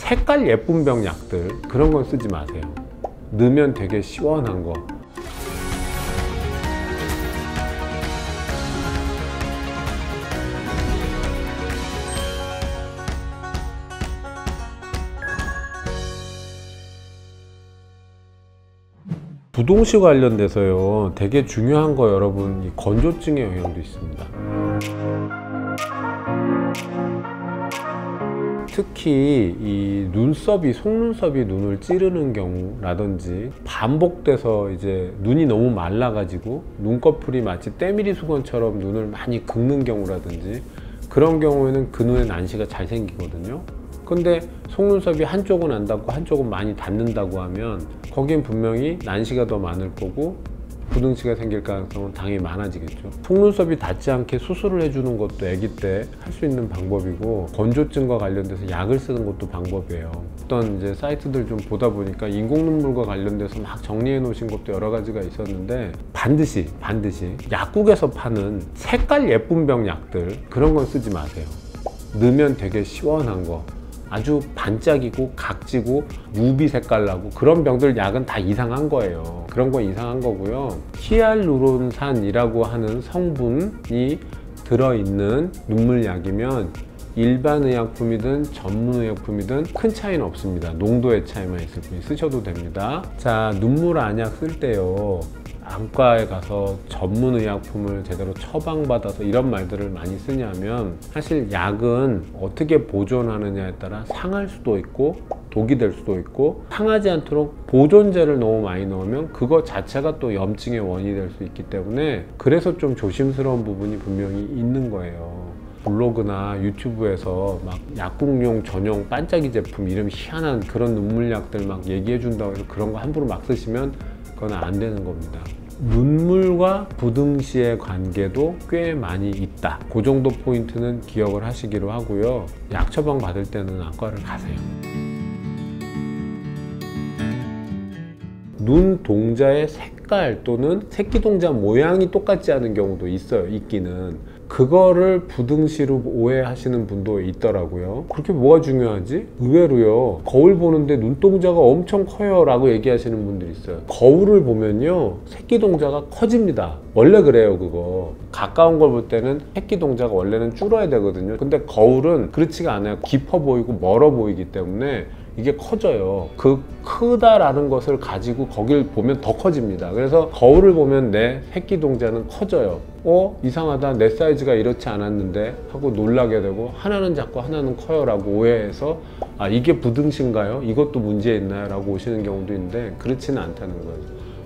색깔 예쁜 병 약들 그런 건 쓰지 마세요. 넣으면 되게 시원한 거. 부동시 관련돼서요 되게 중요한 거 여러분, 이 건조증의 영향도 있습니다. 특히 이 눈썹이, 속눈썹이 눈을 찌르는 경우라든지 반복돼서 이제 눈이 너무 말라 가지고 눈꺼풀이 마치 때밀이 수건처럼 눈을 많이 긁는 경우라든지, 그런 경우에는 그 눈에 난시가 잘 생기거든요. 근데 속눈썹이 한쪽은 안 닿고 한쪽은 많이 닿는다고 하면 거긴 분명히 난시가 더 많을 거고 부등시가 생길 가능성은 당연히 많아지겠죠. 속눈썹이 닿지 않게 수술을 해주는 것도 아기 때 할 수 있는 방법이고, 건조증과 관련돼서 약을 쓰는 것도 방법이에요. 어떤 이제 사이트들 좀 보다 보니까 인공눈물과 관련돼서 막 정리해 놓으신 것도 여러 가지가 있었는데, 반드시 약국에서 파는 색깔 예쁜 병 약들 그런 건 쓰지 마세요. 넣으면 되게 시원한 거, 아주 반짝이고 각지고 루비 색깔 나고 그런 병들 약은 다 이상한 거예요. 그런 건 이상한 거고요. 히알루론산이라고 하는 성분이 들어있는 눈물약이면 일반 의약품이든 전문 의약품이든 큰 차이는 없습니다. 농도의 차이만 있을 뿐이 쓰셔도 됩니다. 자, 눈물 안약 쓸 때요, 안과에 가서 전문 의약품을 제대로 처방받아서 이런 말들을 많이 쓰냐면, 사실 약은 어떻게 보존하느냐에 따라 상할 수도 있고 독이 될 수도 있고, 상하지 않도록 보존제를 너무 많이 넣으면 그거 자체가 또 염증의 원인이 될 수 있기 때문에, 그래서 좀 조심스러운 부분이 분명히 있는 거예요. 블로그나 유튜브에서 막 약국용 전용 반짝이 제품 이름 희한한 그런 눈물약들 막 얘기해 준다고 해서 그런 거 함부로 막 쓰시면 그건 안 되는 겁니다. 눈물과 부등시의 관계도 꽤 많이 있다. 그 정도 포인트는 기억을 하시기로 하고요. 약 처방 받을 때는 안과를 가세요. 눈동자의 색깔 또는 새끼동자 모양이 똑같지 않은 경우도 있어요. 있기는. 그거를 부등시로 오해하시는 분도 있더라고요. 그렇게 뭐가 중요하지? 의외로요, 거울 보는데 눈동자가 엄청 커요 라고 얘기하시는 분들이 있어요. 거울을 보면요 새끼동자가 커집니다. 원래 그래요. 그거 가까운 걸 볼 때는 새끼동자가 원래는 줄어야 되거든요. 근데 거울은 그렇지가 않아요. 깊어 보이고 멀어 보이기 때문에 이게 커져요. 그 크다라는 것을 가지고 거길 보면 더 커집니다. 그래서 거울을 보면 내 새끼동자는 커져요. 이상하다, 내 사이즈가 이렇지 않았는데 하고 놀라게 되고, 하나는 작고 하나는 커요 라고 오해해서 아, 이게 부등신가요? 이것도 문제 있나요? 라고 오시는 경우도 있는데, 그렇지는 않다는 거예요.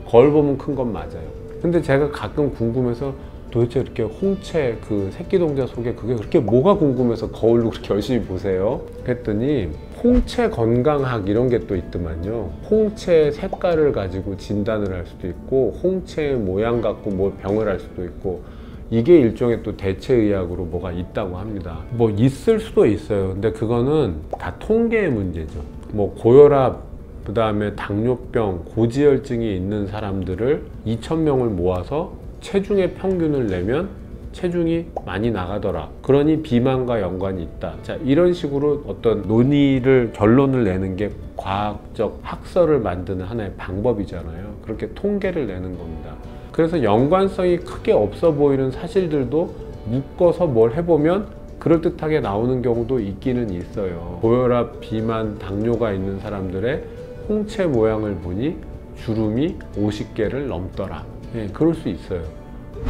거울 보면 큰 건 맞아요. 근데 제가 가끔 궁금해서, 도대체 이렇게 홍채 그 새끼동자 속에 그게 그렇게 뭐가 궁금해서 거울로 그렇게 열심히 보세요? 그랬더니 홍채 건강학 이런 게 또 있더만요. 홍채 색깔을 가지고 진단을 할 수도 있고, 홍채 모양 갖고 뭐 병을 할 수도 있고, 이게 일종의 또 대체의학으로 뭐가 있다고 합니다. 뭐 있을 수도 있어요. 근데 그거는 다 통계의 문제죠. 뭐 고혈압, 그 다음에 당뇨병, 고지혈증이 있는 사람들을 2,000명을 모아서 체중의 평균을 내면 체중이 많이 나가더라. 그러니 비만과 연관이 있다. 자, 이런 식으로 어떤 논의를, 결론을 내는 게 과학적 학설을 만드는 하나의 방법이잖아요. 그렇게 통계를 내는 겁니다. 그래서 연관성이 크게 없어 보이는 사실들도 묶어서 뭘 해보면 그럴듯하게 나오는 경우도 있기는 있어요. 고혈압, 비만, 당뇨가 있는 사람들의 홍채 모양을 보니 주름이 50개를 넘더라. 네, 그럴 수 있어요.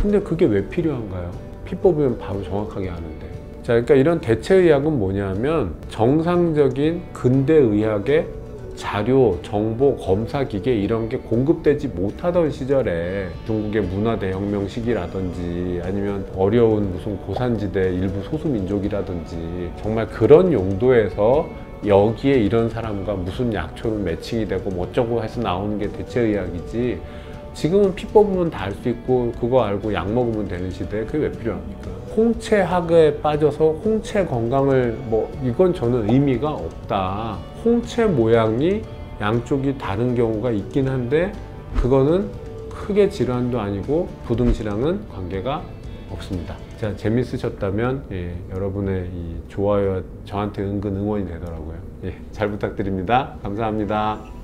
근데 그게 왜 필요한가요? 피 뽑으면 바로 정확하게 아는데. 자, 그러니까 이런 대체의학은 뭐냐면, 정상적인 근대의학의 자료, 정보, 검사기계 이런 게 공급되지 못하던 시절에, 중국의 문화대혁명 시기라든지 아니면 어려운 무슨 고산지대 일부 소수민족이라든지, 정말 그런 용도에서 여기에 이런 사람과 무슨 약초는 매칭이 되고 뭐 어쩌고 해서 나오는 게 대체의학이지, 지금은 피 뽑으면 다 알 수 있고 그거 알고 약 먹으면 되는 시대에 그게 왜 필요합니까? 홍채학에 빠져서 홍채 건강을 이건 저는 의미가 없다. 홍채 모양이 양쪽이 다른 경우가 있긴 한데 그거는 크게 질환도 아니고 부등시랑은 관계가 없습니다. 자, 재밌으셨다면 여러분의 이 좋아요 저한테 은근 응원이 되더라고요. 잘 부탁드립니다. 감사합니다.